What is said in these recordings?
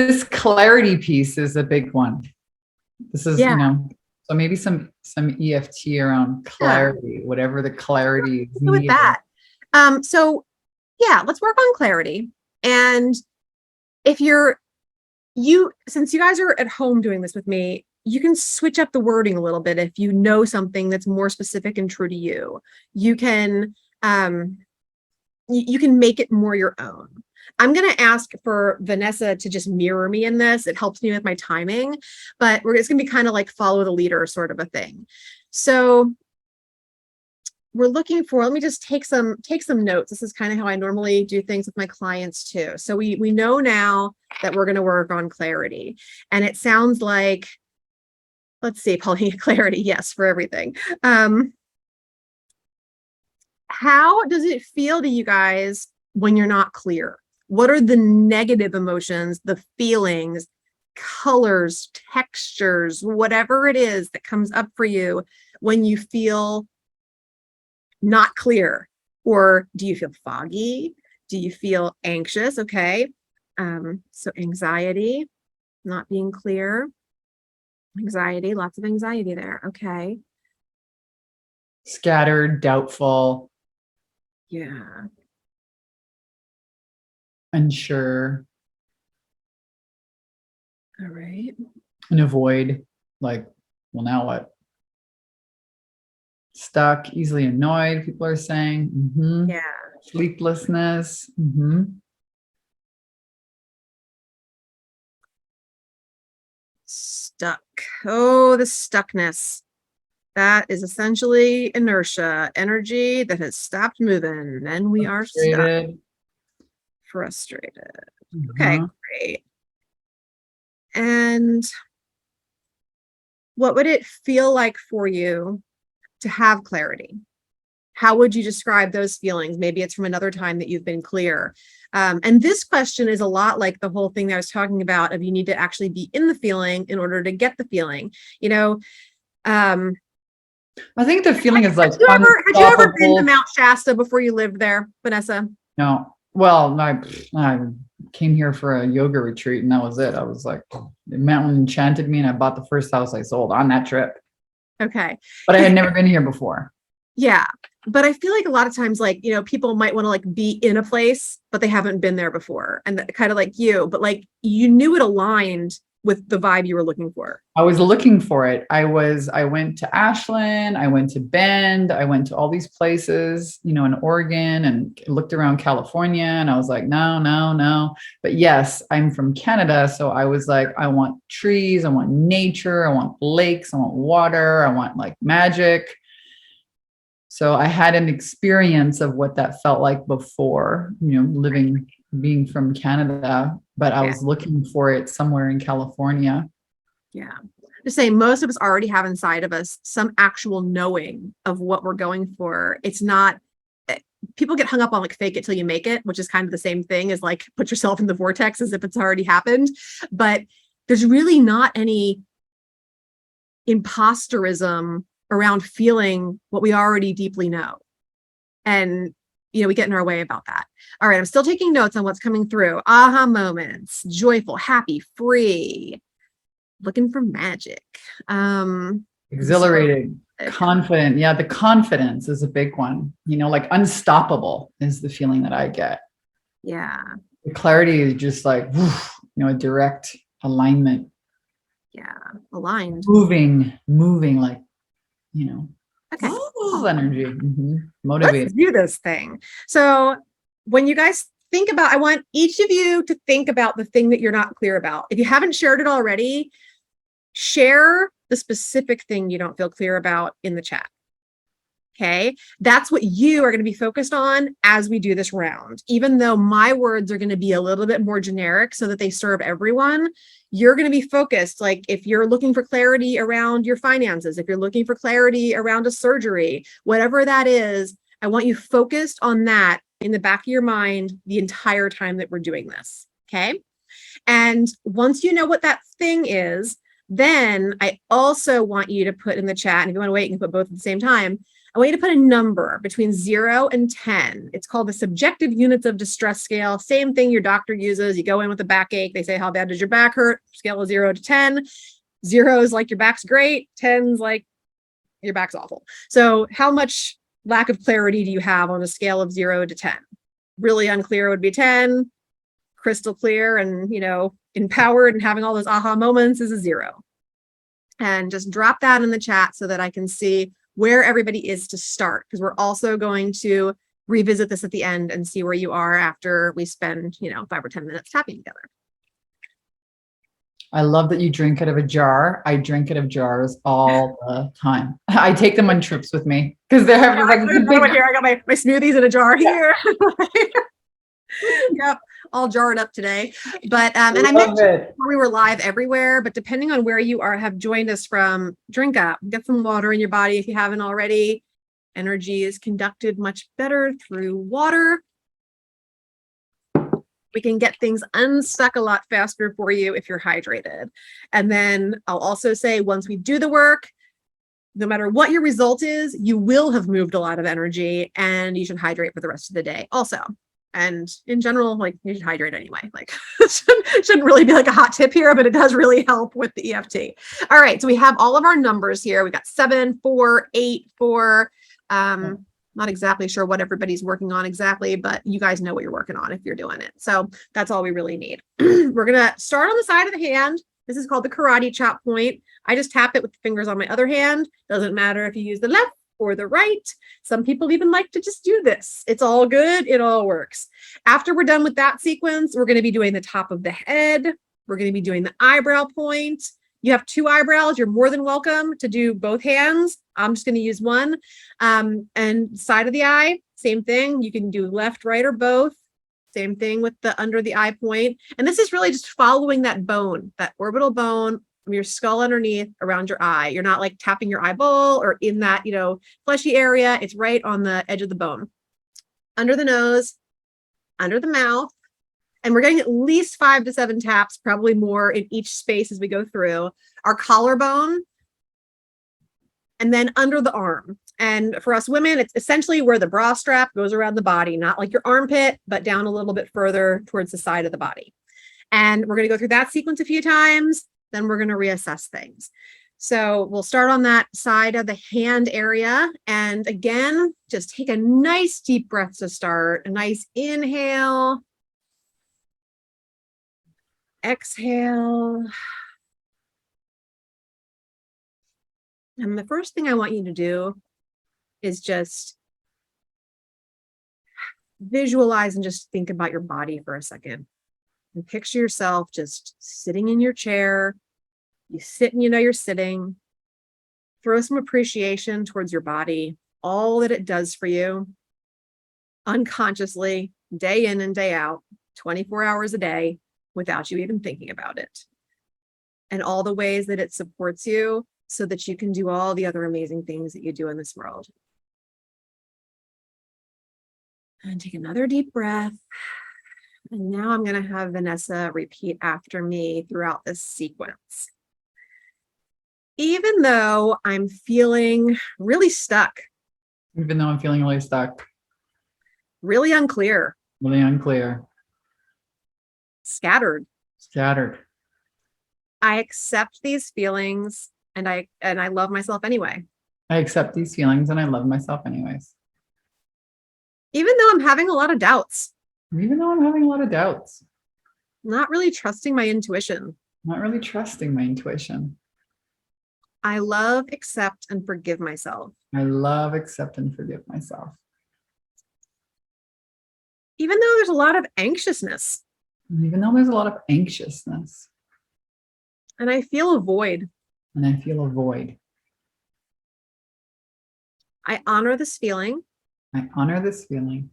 this clarity piece is a big one. This is, Yeah. So maybe some EFT around clarity, whatever the clarity is with needed. that. So yeah, let's work on clarity. And if since you guys are at home doing this with me, you can switch up the wording a little bit. If you know something that's more specific and true to you, you can make it more your own. I'm going to ask for Vanessa to just mirror me in this. It helps me with my timing, but it's going to be kind of like follow the leader sort of a thing. So we're looking for, let me just take some notes. This is kind of how I normally do things with my clients too. So we know now that we're going to work on clarity, and it sounds like, let's see, Pauline, clarity. Yes, for everything. How does it feel to you guys when you're not clear? What are the negative emotions, the feelings, colors, textures, whatever it is that comes up for you when you feel not clear? Or do you feel foggy? Do you feel anxious? Okay. So anxiety, not being clear. Anxiety, lots of anxiety there. Okay. Scattered, doubtful. Yeah. Unsure. All right. And avoid, like, well, now what? Stuck, easily annoyed, people are saying. Mm-hmm. Yeah. Sleeplessness. Mm-hmm. Stuck. Oh, the stuckness. That is essentially inertia, energy that has stopped moving, and we are stuck. Frustrated. Okay, great. And what would it feel like for you to have clarity? How would you describe those feelings? Maybe it's from another time that you've been clear. And this question is a lot like the whole thing that I was talking about of you need to actually be in the feeling in order to get the feeling. I think the feeling is like, had you ever been to Mount Shasta before you lived there, Vanessa? No. Well, I came here for a yoga retreat and that was it. I was like, the mountain enchanted me and I bought the first house I sold on that trip. Okay. But I had never been here before. Yeah. But I feel like a lot of times, like, people might want to like be in a place, but they haven't been there before. And kind of like you, but like you knew it aligned with the vibe you were looking for. I was looking for it. I went to Ashland, I went to Bend, I went to all these places, in Oregon, and looked around California, and I was like, no. But yes, I'm from Canada. So I was like, I want trees, I want nature, I want lakes, I want water, I want like magic. So I had an experience of what that felt like before, being from Canada, but I was looking for it somewhere in California. Yeah. Just saying, most of us already have inside of us some actual knowing of what we're going for. It's not, people get hung up on like fake it till you make it, which is kind of the same thing as like put yourself in the vortex as if it's already happened. But there's really not any imposterism around feeling what we already deeply know. And we get in our way about that. All right, I'm still taking notes on what's coming through. Aha moments, joyful, happy, free, looking for magic. Exhilarated, confident. Yeah, the confidence is a big one. Like unstoppable is the feeling that I get. Yeah. The clarity is just like, a direct alignment. Yeah, aligned. Moving like, Okay. Energy. Mm-hmm. Motivated. Let's do this thing. So when you guys think about, I want each of you to think about the thing that you're not clear about. If you haven't shared it already, share the specific thing you don't feel clear about in the chat. Okay. That's what you are going to be focused on as we do this round. Even though my words are going to be a little bit more generic so that they serve everyone, you're going to be focused. Like if you're looking for clarity around your finances, if you're looking for clarity around a surgery, whatever that is, I want you focused on that in the back of your mind the entire time that we're doing this. Okay. And once you know what that thing is, then I also want you to put in the chat, and if you want to wait, you can put both at the same time. I want you to put a number between 0 and 10. It's called the subjective units of distress scale. Same thing your doctor uses. You go in with a backache. They say, how bad does your back hurt? Scale of 0 to 10. 0 is like your back's great. 10's like your back's awful. So how much lack of clarity do you have on a scale of 0 to 10? Really unclear would be 10. Crystal clear and, empowered and having all those aha moments is a 0. And just drop that in the chat so that I can see where everybody is to start, because we're also going to revisit this at the end and see where you are after we spend, 5 or 10 minutes tapping together. I love that you drink out of a jar. I drink out of jars all the time. I take them on trips with me because they're having like here. I got my smoothies in a jar here. Yep, all jarred up today. But and I mentioned before we were live everywhere, but depending on where you have joined us from, drink up, get some water in your body if you haven't already. Energy is conducted much better through water. We can get things unstuck a lot faster for you if you're hydrated. And then I'll also say, once we do the work, no matter what your result is, you will have moved a lot of energy and you should hydrate for the rest of the day also. And in general, you should hydrate anyway. Shouldn't really be a hot tip here, but it does really help with the EFT. All right, so we have all of our numbers here. We got 7, 4, 8, 4. Not exactly sure what everybody's working on exactly, but you guys know what you're working on if you're doing it. So that's all we really need. We're gonna start on the side of the hand. This is called the karate chop point. I just tap it with the fingers on my other hand. Doesn't matter if you use the left or the right. Some people even like to just do this. It's all good. It all works. After we're done with that sequence, we're going to be doing the top of the head. We're going to be doing the eyebrow point. You have 2 eyebrows. You're more than welcome to do both hands. I'm just going to use one. And side of the eye, same thing. You can do left, right, or both. Same thing with the under the eye point. And this is really just following that bone, that orbital bone from your skull underneath around your eye. You're not tapping your eyeball or in that, fleshy area. It's right on the edge of the bone. Under the nose, under the mouth. And we're getting at least 5 to 7 taps, probably more in each space as we go through. Our collarbone, and then under the arm. And for us women, it's essentially where the bra strap goes around the body, not like your armpit, but down a little bit further towards the side of the body. And we're going to go through that sequence a few times. Then we're going to reassess things. So we'll start on that side of the hand area. And again, just take a nice deep breath to start. A nice inhale. Exhale. And the first thing I want you to do is just visualize and just think about your body for a second. And picture yourself just sitting in your chair. You sit and you know you're sitting. Throw some appreciation towards your body, all that it does for you unconsciously, day in and day out, 24 hours a day, without you even thinking about it. And all the ways that it supports you so that you can do all the other amazing things that you do in this world. And take another deep breath. And now I'm going to have Vanessa repeat after me throughout this sequence. Even though I'm feeling really stuck. Even though I'm feeling really stuck. Really unclear. Really unclear. Scattered. Scattered. I accept these feelings and I love myself anyway. I accept these feelings and I love myself anyways. Even though I'm having a lot of doubts. Even though I'm having a lot of doubts. Not really trusting my intuition. Not really trusting my intuition. I love, accept, and forgive myself. I love, accept, and forgive myself. Even though there's a lot of anxiousness. Even though there's a lot of anxiousness. And I feel a void. And I feel a void. I honor this feeling. I honor this feeling.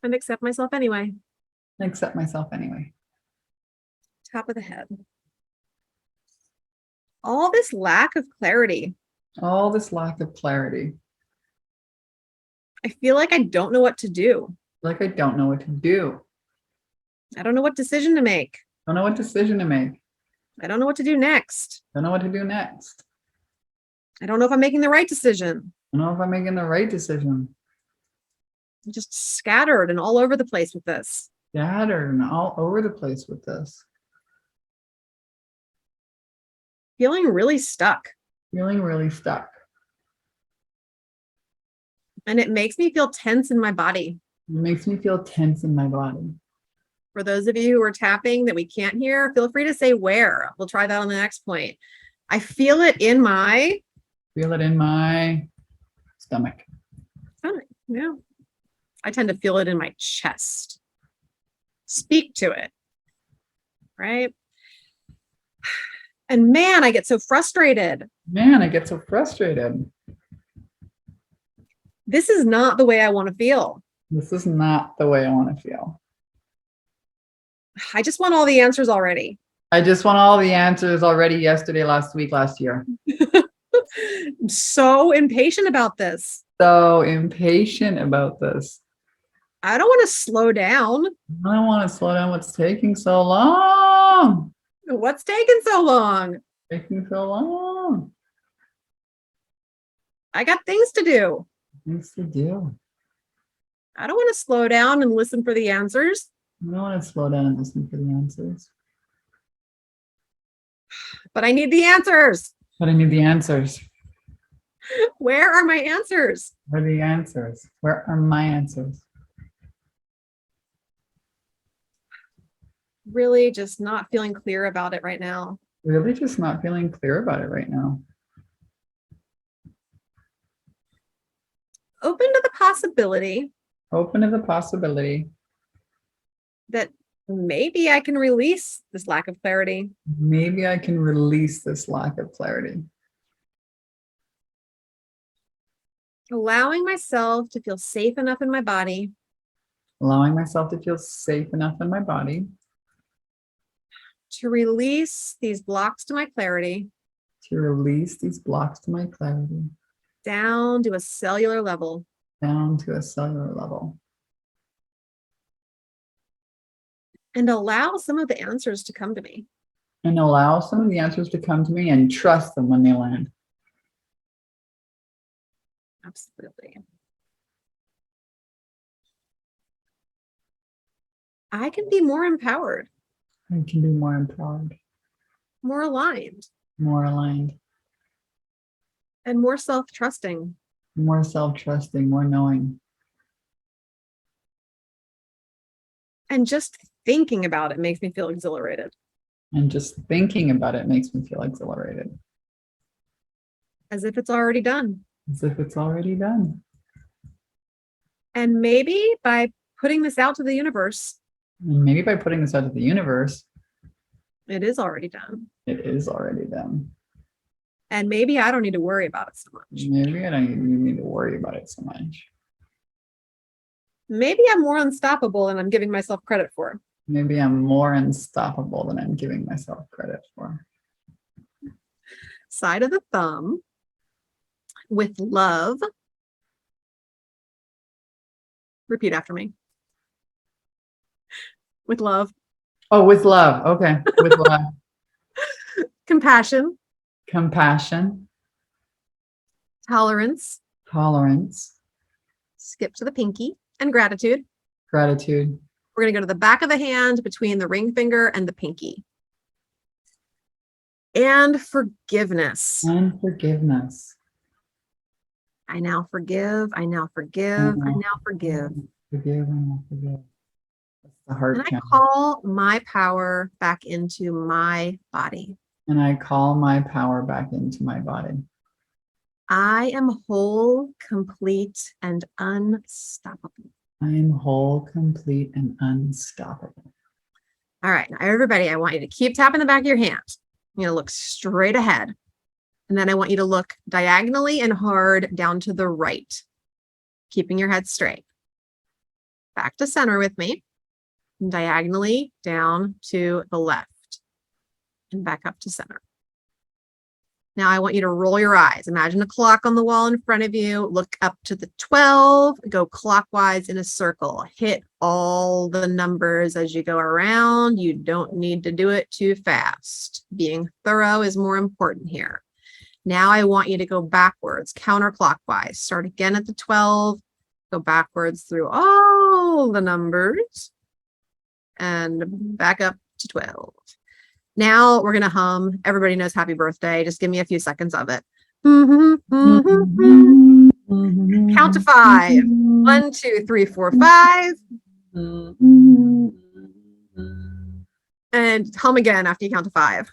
And accept myself anyway. And accept myself anyway. Top of the head. All this lack of clarity. All this lack of clarity. I feel like I don't know what to do. Like I don't know what to do. I don't know what decision to make. Don't know what decision to make. I don't know what to do next. Don't know what to do next. I don't know if I'm making the right decision. I don't know if I'm making the right decision. I'm just scattered and all over the place with this. Scattered and all over the place with this. Feeling really stuck. Feeling really stuck. And it makes me feel tense in my body. It makes me feel tense in my body. For those of you who are tapping that we can't hear, feel free to say where. We'll try that on the next point. I feel it in my Stomach. stomach. Yeah. I tend to feel it in my chest. Speak to it. Right? And man, I get so frustrated. Man, I get so frustrated. This is not the way I want to feel. This is not the way I want to feel. I just want all the answers already. I just want all the answers already yesterday, last week, last year. I'm so impatient about this. So impatient about this. I don't want to slow down. I don't want to slow down. What's taking so long? What's taking so long? Taking so long. I got things to do. Things to do. I don't want to slow down and listen for the answers. I don't want to slow down and listen for the answers. But I need the answers. But I need the answers. Where are my answers? Where are the answers? Where are my answers? Really just not feeling clear about it right now. Really just not feeling clear about it right now. Open to the possibility. Open to the possibility. That maybe I can release this lack of clarity. Maybe I can release this lack of clarity. Allowing myself to feel safe enough in my body. Allowing myself to feel safe enough in my body. To release these blocks to my clarity. To release these blocks to my clarity. Down to a cellular level. Down to a cellular level. And allow some of the answers to come to me. And allow some of the answers to come to me and trust them when they land. Absolutely. I can be more empowered. I can be more empowered. More aligned. More aligned. And more self-trusting. More self-trusting, more knowing. And just thinking about it makes me feel exhilarated. And just thinking about it makes me feel exhilarated. As if it's already done. As if it's already done. And maybe by putting this out to the universe. And maybe by putting this out to the universe. It is already done. It is already done. And maybe I don't need to worry about it so much. Maybe I don't even need to worry about it so much. Maybe I'm more unstoppable than I'm giving myself credit for. Maybe I'm more unstoppable than I'm giving myself credit for. Side of the thumb. With love. Repeat after me. With love. Oh, with love. Okay. With love. Compassion. Compassion. Tolerance. Tolerance. Skip to the pinky. And gratitude. Gratitude. We're going to go to the back of the hand between the ring finger and the pinky. And forgiveness. And forgiveness. I now forgive. I now forgive. I now forgive. Forgive and I forgive. That's the heart. And I call my power back into my body. And I call my power back into my body. I am whole, complete, and unstoppable. I am whole, complete, and unstoppable. All right. Now, everybody, I want you to keep tapping the back of your hand. You're going to look straight ahead. And then I want you to look diagonally and hard down to the right, keeping your head straight. Back to center with me. And diagonally down to the left. And back up to center. Now I want you to roll your eyes. Imagine a clock on the wall in front of you. Look up to the 12. Go clockwise in a circle. Hit all the numbers as you go around. You don't need to do it too fast. Being thorough is more important here. Now I want you to go backwards, counterclockwise. Start again at the 12, go backwards through all the numbers and back up to 12. Now we're going to hum. Everybody knows happy birthday. Just give me a few seconds of it. Count to 5. 1, 2, 3, 4, 5. And hum again after you count to 5.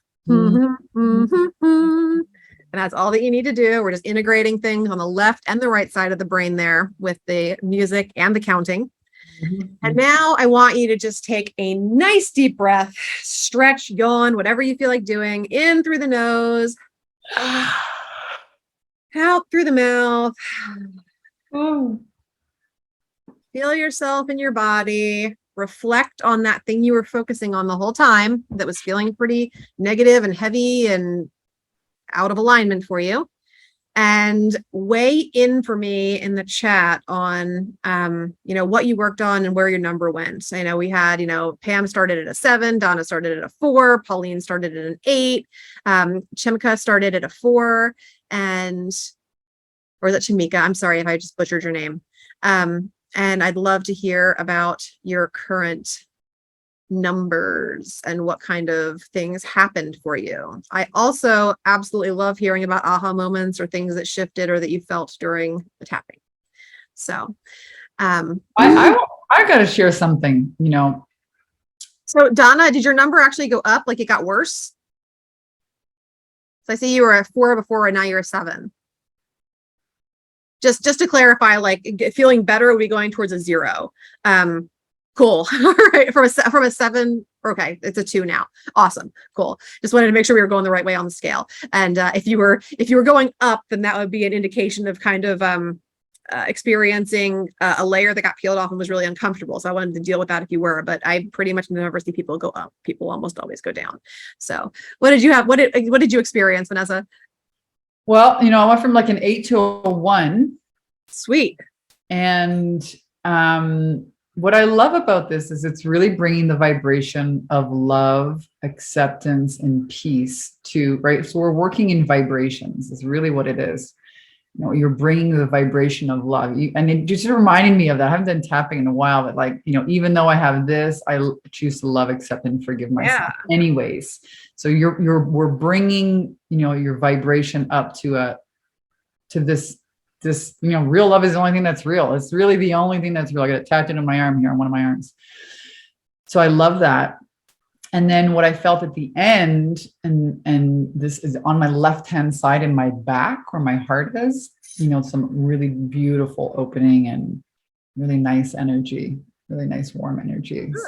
And that's all that you need to do. We're just integrating things on the left and the right side of the brain there with the music and the counting. And now I want you to just take a nice deep breath, stretch, yawn, whatever you feel like doing, in through the nose, out through the mouth. Feel yourself in your body. Reflect on that thing you were focusing on the whole time that was feeling pretty negative and heavy and out of alignment for you. And weigh in for me in the chat on, what you worked on and where your number went. So, we had, Pam started at a 7, Donna started at a 4, Pauline started at an 8, Chimka started at a 4, or is that Chimika? I'm sorry if I just butchered your name. And I'd love to hear about your current numbers and what kind of things happened for you. I also absolutely love hearing about aha moments or things that shifted or that you felt during the tapping. So I got to share something, So Donna, did your number actually go up? Like it got worse? So I see you were a 4 before and now you're a 7. Just to clarify, like feeling better would be going towards a 0. Cool. All right. From a 7. Okay. It's a 2 now. Awesome. Cool. Just wanted to make sure we were going the right way on the scale. And if you were going up, then that would be an indication of kind of experiencing a layer that got peeled off and was really uncomfortable. So I wanted to deal with that if you were, but I pretty much never see people go up. People almost always go down. So what did you have? What did you experience, Vanessa? Well, I went from like an 8 to a 1. Sweet. And what I love about this is it's really bringing the vibration of love, acceptance, and peace right? So we're working in vibrations is really what it is. You're bringing the vibration of love. And it just reminded me of that. I haven't done tapping in a while, but like, even though I have this, I choose to love, accept, and forgive myself anyways. So we're bringing, your vibration up to this, real love is the only thing that's real. It's really the only thing that's real. I got it tattooed on my arm here on one of my arms. So I love that. And then what I felt at the end, and this is on my left-hand side in my back where my heart is, some really beautiful opening and really nice energy, really nice warm energy.